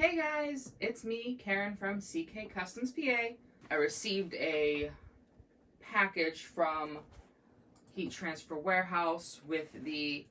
Hey guys, it's me, Karen from CK Customs PA. I received a package from Heat Transfer Warehouse with the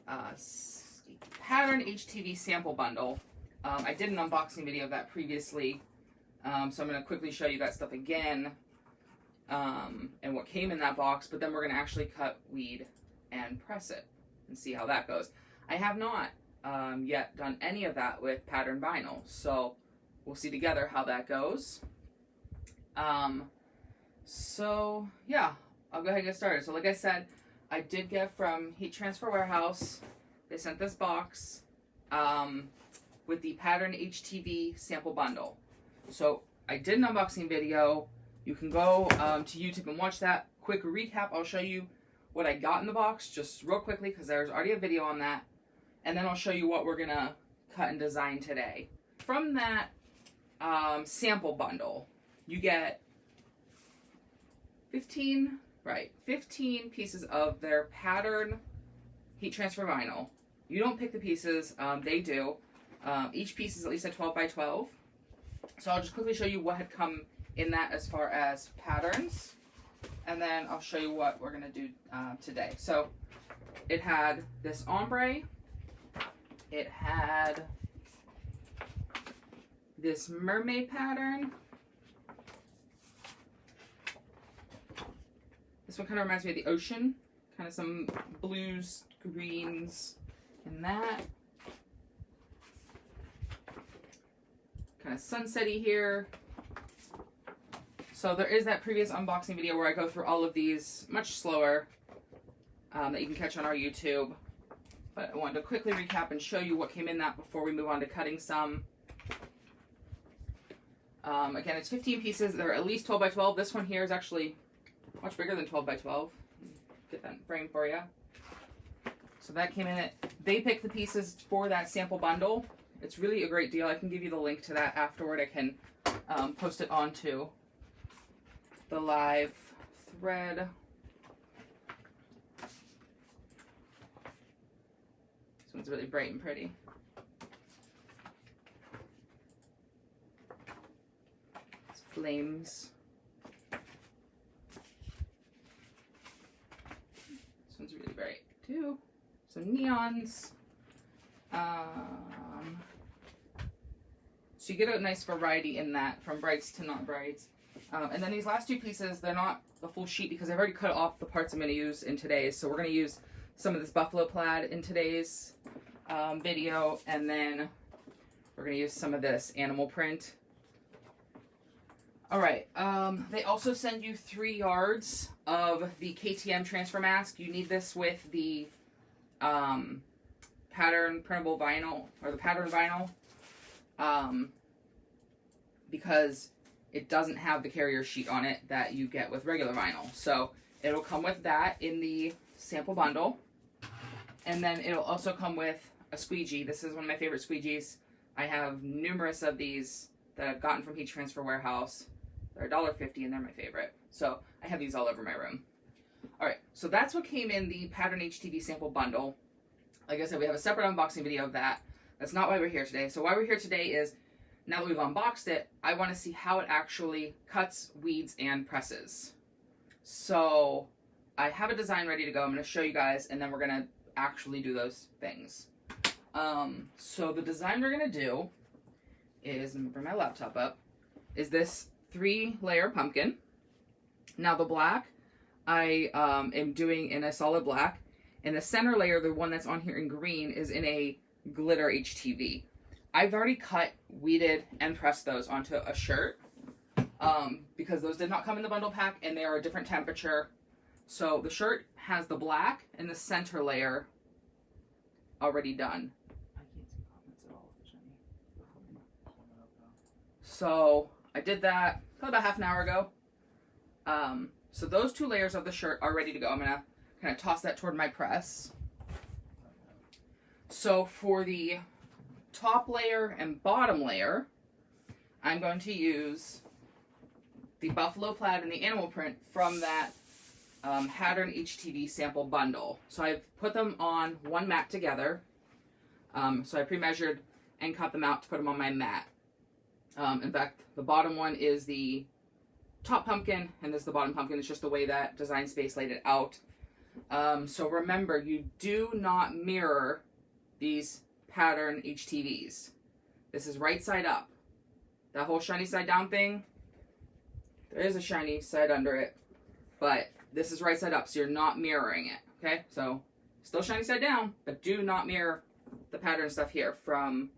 Pattern HTV sample bundle. I did an unboxing video of that previously, so I'm going to quickly show you that stuff again and what came in that box, but then we're going to actually cut, weed, and press it and see how that goes. I have not yet done any of that with pattern vinyl, so we'll see together how that goes. So yeah, I'll go ahead and get started. So like I said, I did get from Heat Transfer Warehouse, they sent this box with the Pattern HTV sample bundle. So I did an unboxing video. You can go to YouTube and watch that. Quick recap, I'll show you what I got in the box just real quickly because there's already a video on that. And then I'll show you what we're going to cut and design today. From that sample bundle, you get 15 pieces of their pattern heat transfer vinyl. You don't pick the pieces, they do. Each piece is at least a 12 by 12. So I'll just quickly show you what had come in that as far as patterns. And then I'll show you what we're going to do today. So it had this ombre. It had this mermaid pattern. This one kind of reminds me of the ocean. Kind of some blues, greens in that. Kind of sunsetty here. So there is that previous unboxing video where I go through all of these much slower that you can catch on our YouTube. But I wanted to quickly recap and show you what came in that before we move on to cutting some. Again, it's 15 pieces. They're at least 12 by 12. This one here is actually much bigger than 12 by 12. Get that in frame for you. So that came in it. They picked the pieces for that sample bundle. It's really a great deal. I can give you the link to that afterward. I can post it onto the live thread. This one's really bright and pretty. It's flames. This one's really bright too. Some neons. So you get a nice variety in that, from brights to not brights. And then these last two pieces, they're not the full sheet because I've already cut off the parts I'm going to use in today's. So we're going to use some of this buffalo plaid in today's video, and then we're going to use some of this animal print. All right. They also send you 3 yards of the KTM transfer mask. You need this with the pattern printable vinyl, or the pattern vinyl, because it doesn't have the carrier sheet on it that you get with regular vinyl. So it'll come with that in the sample bundle. And then it'll also come with a squeegee. This is one of my favorite squeegees. I have numerous of these that I've gotten from Heat Transfer Warehouse. They're $1.50 and they're my favorite. So I have these all over my room. Alright, so that's what came in the Pattern HTV sample bundle. Like I said, we have a separate unboxing video of that. That's not why we're here today. So why we're here today is, now that we've unboxed it, I want to see how it actually cuts, weeds, and presses. So I have a design ready to go. I'm going to show you guys, and then we're going to actually do those things. So the design we're going to do is, let me bring my laptop up, is this 3-layer pumpkin. Now the black, I am doing in a solid black. And the center layer, the one that's on here in green, is in a glitter HTV. I've already cut, weeded, and pressed those onto a shirt because those did not come in the bundle pack and they are a different temperature. So the shirt has the black and the center layer already done. I can't see comments at all. So I did that probably about half an hour ago. So those 2 layers of the shirt are ready to go. I'm going to kind of toss that toward my press. So for the top layer and bottom layer, I'm going to use the buffalo plaid and the animal print from that Pattern HTV sample bundle. So I've put them on one mat together. So I pre-measured and cut them out to put them on my mat. In fact, the bottom one is the top pumpkin, and this is the bottom pumpkin. It's just the way that Design Space laid it out. So remember, you do not mirror these pattern HTVs. This is right side up. That whole shiny side down thing, there is a shiny side under it, but this is right side up, so you're not mirroring it, okay? So, still shiny side down, but do not mirror the pattern stuff here from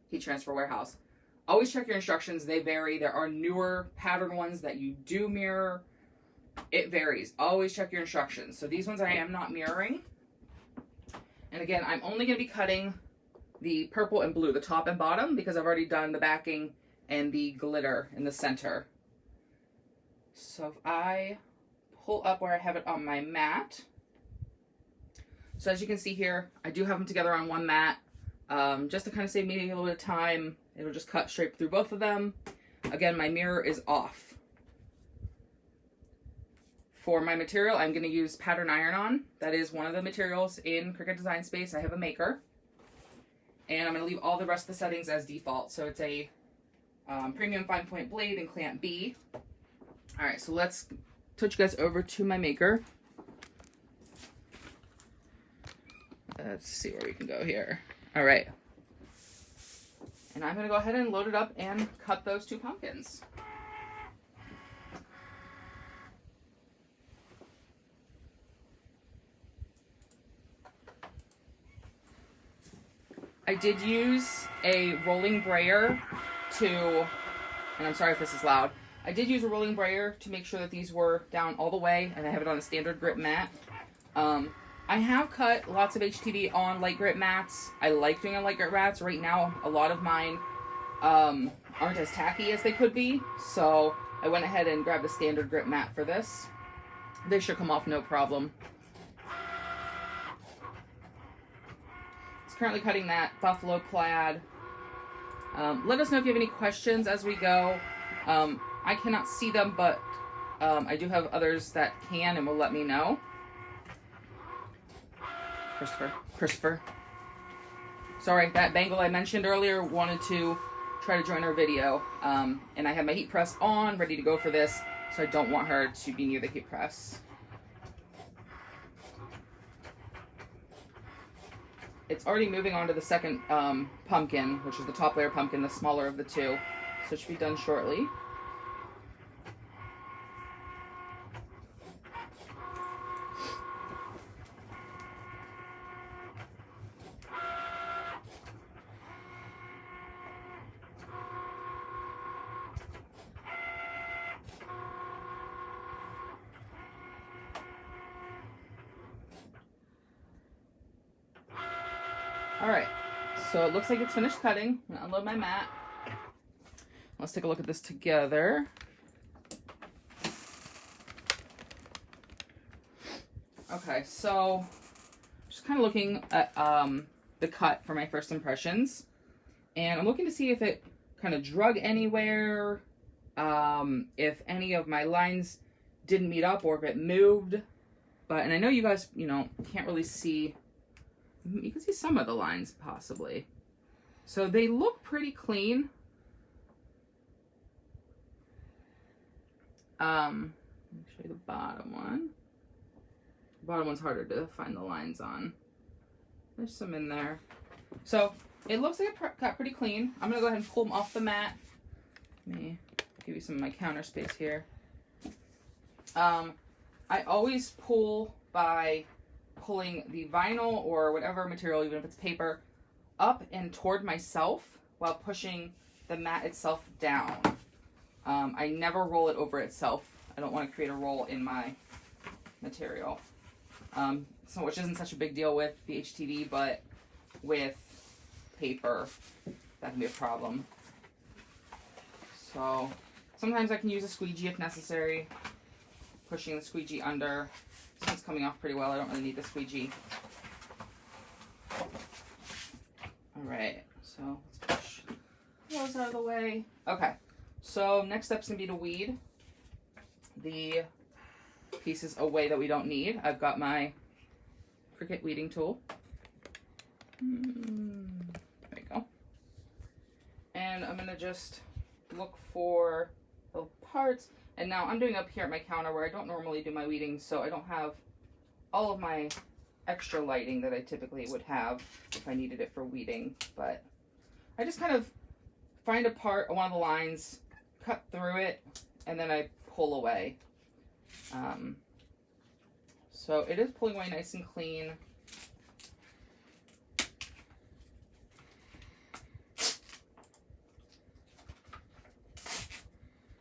Heat Transfer Warehouse. Always check your instructions. They vary. There are newer pattern ones that you do mirror. It varies. Always check your instructions. So these ones I am not mirroring. And again, I'm only going to be cutting the purple and blue, the top and bottom, because I've already done the backing and the glitter in the center. So if I pull up where I have it on my mat. So as you can see here, I do have them together on one mat. Just to kind of save me a little bit of time, it'll just cut straight through both of them. Again, my mirror is off. For my material, I'm going to use pattern iron-on. That is one of the materials in Cricut Design Space. I have a maker. And I'm going to leave all the rest of the settings as default. So it's a premium fine-point blade and clamp B. Alright, so let's touch you guys over to my maker. Let's see where we can go here. Alright. And I'm going to go ahead and load it up and cut those two pumpkins. I did use a rolling brayer to, and I'm sorry if this is loud, I did use a rolling brayer to make sure that these were down all the way, and I have it on a standard grip mat. I have cut lots of HTV on light grip mats. I like doing on light grip mats. Right now, a lot of mine aren't as tacky as they could be, so I went ahead and grabbed a standard grip mat for this. They should come off no problem. It's currently cutting that buffalo plaid. Let us know if you have any questions as we go. I cannot see them, but I do have others that can and will let me know. Christopher. Sorry, that bangle I mentioned earlier wanted to try to join our video. And I have my heat press on, ready to go for this, so I don't want her to be near the heat press. It's already moving on to the second pumpkin, which is the top layer pumpkin, the smaller of the two. So it should be done shortly. Alright, so it looks like it's finished cutting. I'm going to unload my mat. Let's take a look at this together. Okay, so just kind of looking at the cut for my first impressions. And I'm looking to see if it kind of drug anywhere, if any of my lines didn't meet up, or if it moved. And I know you guys, can't really see. You can see some of the lines, possibly. So they look pretty clean. Let me show you the bottom one. The bottom one's harder to find the lines on. There's some in there. So it looks like it got pretty clean. I'm going to go ahead and pull them off the mat. Let me give you some of my counter space here. I always pull by pulling the vinyl or whatever material, even if it's paper, up and toward myself while pushing the mat itself down. I never roll it over itself. I don't want to create a roll in my material. Which isn't such a big deal with the HTV, but with paper, that can be a problem. So sometimes I can use a squeegee if necessary. Pushing the squeegee under. This one's coming off pretty well. I don't really need the squeegee. Alright, so let's push those out of the way. Okay, so next step's going to be to weed the pieces away that we don't need. I've got my Cricut weeding tool. There we go. And I'm going to just look for the parts. And now I'm doing up here at my counter where I don't normally do my weeding, so I don't have all of my extra lighting that I typically would have if I needed it for weeding. But I just kind of find a part on one of the lines, cut through it, and then I pull away. So it is pulling away nice and clean.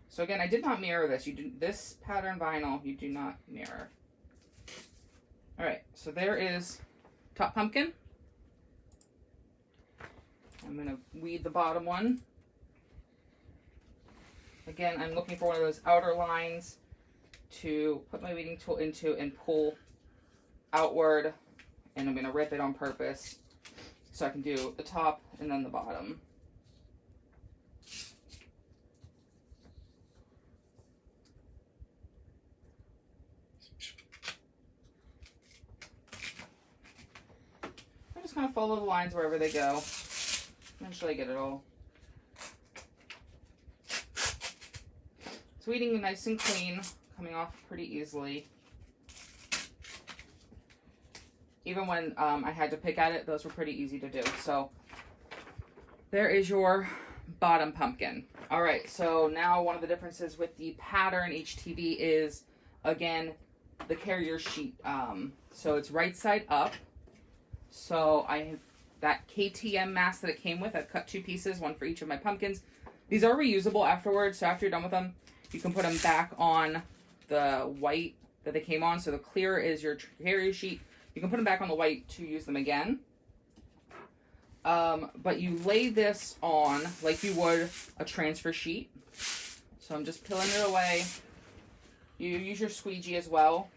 So again, I did not mirror this. This pattern vinyl, you do not mirror. All right, so there is top pumpkin. I'm gonna weed the bottom one. Again, I'm looking for one of those outer lines to put my weeding tool into and pull outward, and I'm gonna rip it on purpose so I can do the top and then the bottom. Kind of follow the lines wherever they go. Eventually I get it all. It's weeding nice and clean, coming off pretty easily. Even when I had to pick at it, those were pretty easy to do. So there is your bottom pumpkin. All right, so now one of the differences with the pattern HTV is, again, the carrier sheet. So it's right side up. So I have that KTM mask that it came with. I've cut 2 pieces, one for each of my pumpkins. These are reusable afterwards, so after you're done with them, you can put them back on the white that they came on. So the clear is your carrier sheet. You can put them back on the white to use them again. But you lay this on like you would a transfer sheet. So I'm just peeling it away. You use your squeegee as well.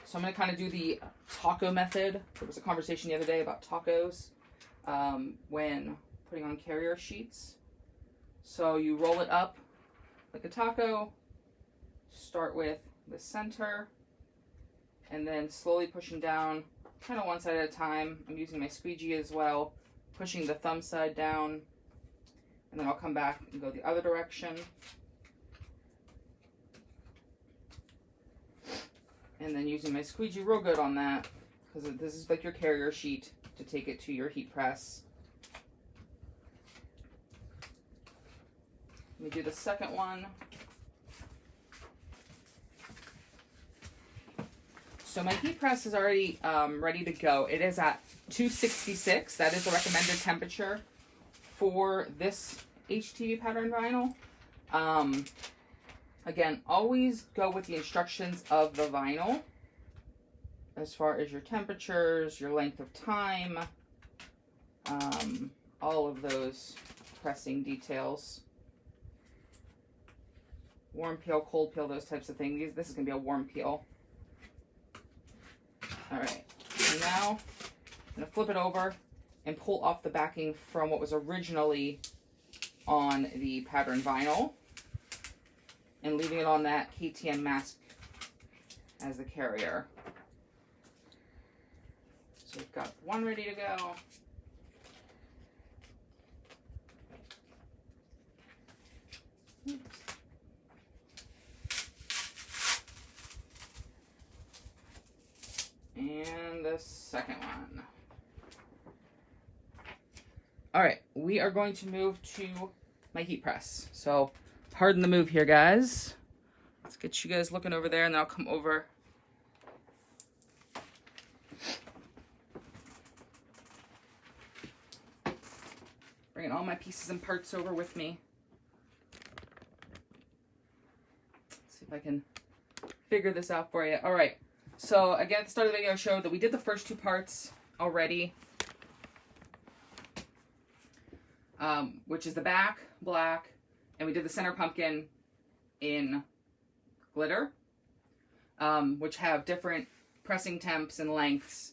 So I'm going to kind of do the taco method. There was a conversation the other day about tacos when putting on carrier sheets. So you roll it up like a taco, start with the center, and then slowly pushing down, kind of one side at a time. I'm using my squeegee as well, pushing the thumb side down, and then I'll come back and go the other direction. And then using my squeegee real good on that, because this is like your carrier sheet to take it to your heat press. Let me do the second one. So my heat press is already ready to go. It is at 266. That is the recommended temperature for this HTV pattern vinyl. Again, always go with the instructions of the vinyl as far as your temperatures, your length of time, all of those pressing details. Warm peel, cold peel, those types of things. This is going to be a warm peel. All right, so now I'm going to flip it over and pull off the backing from what was originally on the pattern vinyl, and leaving it on that KTM mask as the carrier. So we've got one ready to go. Oops. And the second one. All right, we are going to move to my heat press. So pardon the move here, guys. Let's get you guys looking over there, and then I'll come over. Bringing all my pieces and parts over with me. Let's see if I can figure this out for you. All right. So again, at the start of the video, I showed that we did the first 2 parts already, which is the back, black, and we did the center pumpkin in glitter, which have different pressing temps and lengths.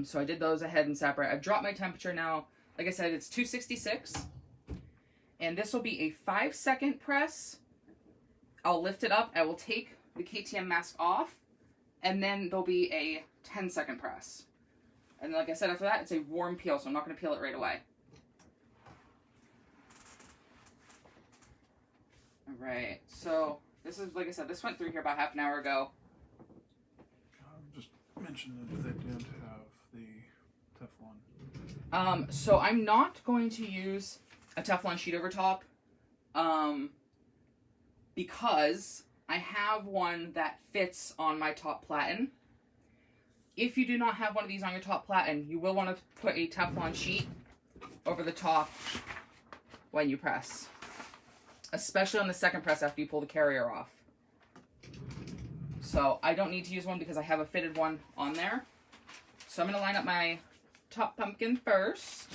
So I did those ahead and separate. I've dropped my temperature now. Like I said, it's 266, and this will be a 5-second press. I'll lift it up. I will take the KTM mask off, and then there'll be a 10-second press. And like I said, after that, it's a warm peel, so I'm not going to peel it right away. Alright, so this is, like I said, this went through here about half an hour ago. Just mention that they did have the Teflon. So I'm not going to use a Teflon sheet over top, because I have one that fits on my top platen. If you do not have one of these on your top platen, you will want to put a Teflon sheet over the top when you press, especially on the second press after you pull the carrier off. So I don't need to use one because I have a fitted one on there. So I'm going to line up my top pumpkin first.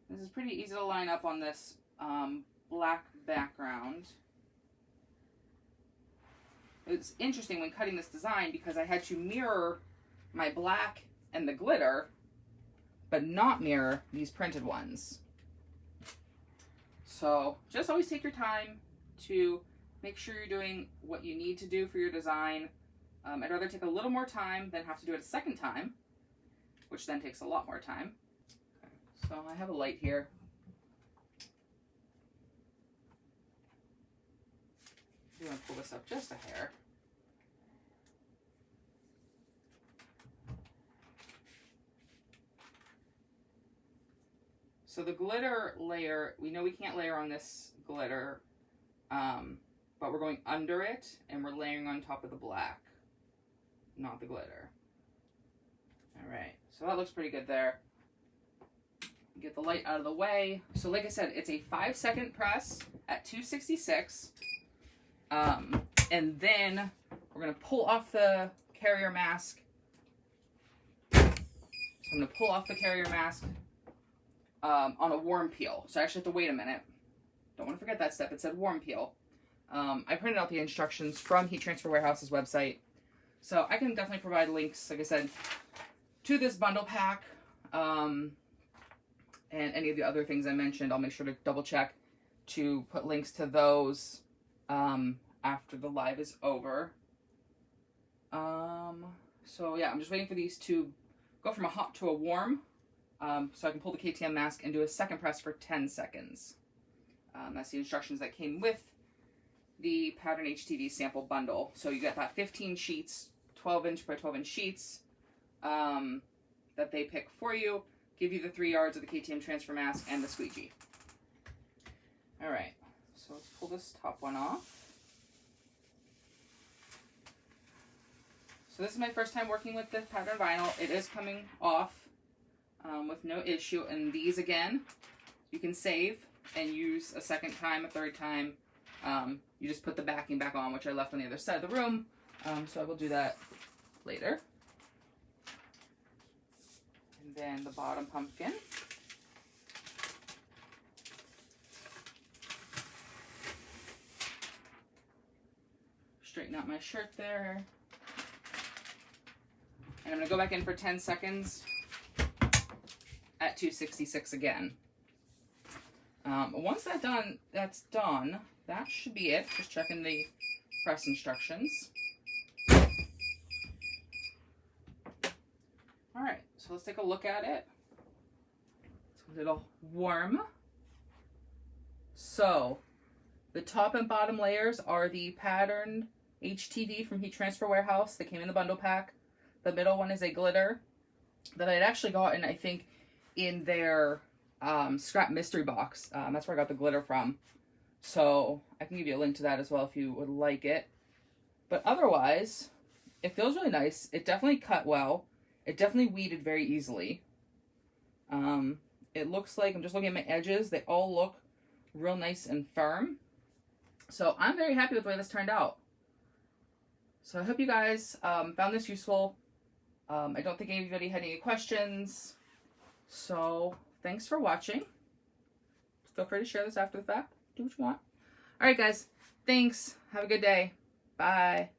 This is pretty easy to line up on this black background. It's interesting when cutting this design because I had to mirror my black and the glitter, but not mirror these printed ones. So just always take your time to make sure you're doing what you need to do for your design. I'd rather take a little more time than have to do it a second time, which then takes a lot more time. So I have a light here. I'm going to pull this up just a hair. So the glitter layer, we know we can't layer on this glitter, but we're going under it and we're layering on top of the black, not the glitter. All right, so that looks pretty good there. Get the light out of the way. So like I said, it's a 5-second press at 266. And then we're going to pull off the carrier mask. So I'm going to pull off the carrier mask on a warm peel. So I actually have to wait a minute. Don't want to forget that step. It said warm peel. I printed out the instructions from Heat Transfer Warehouse's website. So I can definitely provide links, like I said, to this bundle pack. And any of the other things I mentioned, I'll make sure to double check to put links to those after the live is over. So yeah, I'm just waiting for these to go from a hot to a warm, so I can pull the KTM mask and do a second press for 10 seconds. That's the instructions that came with the Pattern HTV sample bundle. So you get that 15 sheets, 12-inch by 12-inch sheets that they pick for you. Give you the 3 yards of the KTM transfer mask and the squeegee. All right, so let's pull this top one off. So this is my first time working with the pattern vinyl. It is coming off with no issue. And these, again, you can save and use a second time, a third time. You just put the backing back on, which I left on the other side of the room. So I will do that later. And then the bottom pumpkin. Straighten out my shirt there. And I'm going to go back in for 10 seconds at 266 again. Once that's done, that should be it. Just checking the press instructions. All right, so let's take a look at it. It's a little warm. So the top and bottom layers are the patterned HTV from Heat Transfer Warehouse that came in the bundle pack. The middle one is a glitter that I'd actually gotten, I think, in their scrap mystery box. That's where I got the glitter from. So I can give you a link to that as well if you would like it. But otherwise, it feels really nice. It definitely cut well. It definitely weeded very easily. It looks like, I'm just looking at my edges, they all look real nice and firm. So I'm very happy with the way this turned out. So I hope you guys found this useful. I don't think anybody had any questions. So thanks for watching. Feel free to share this after the fact. Do what you want. All right, guys. Thanks. Have a good day. Bye.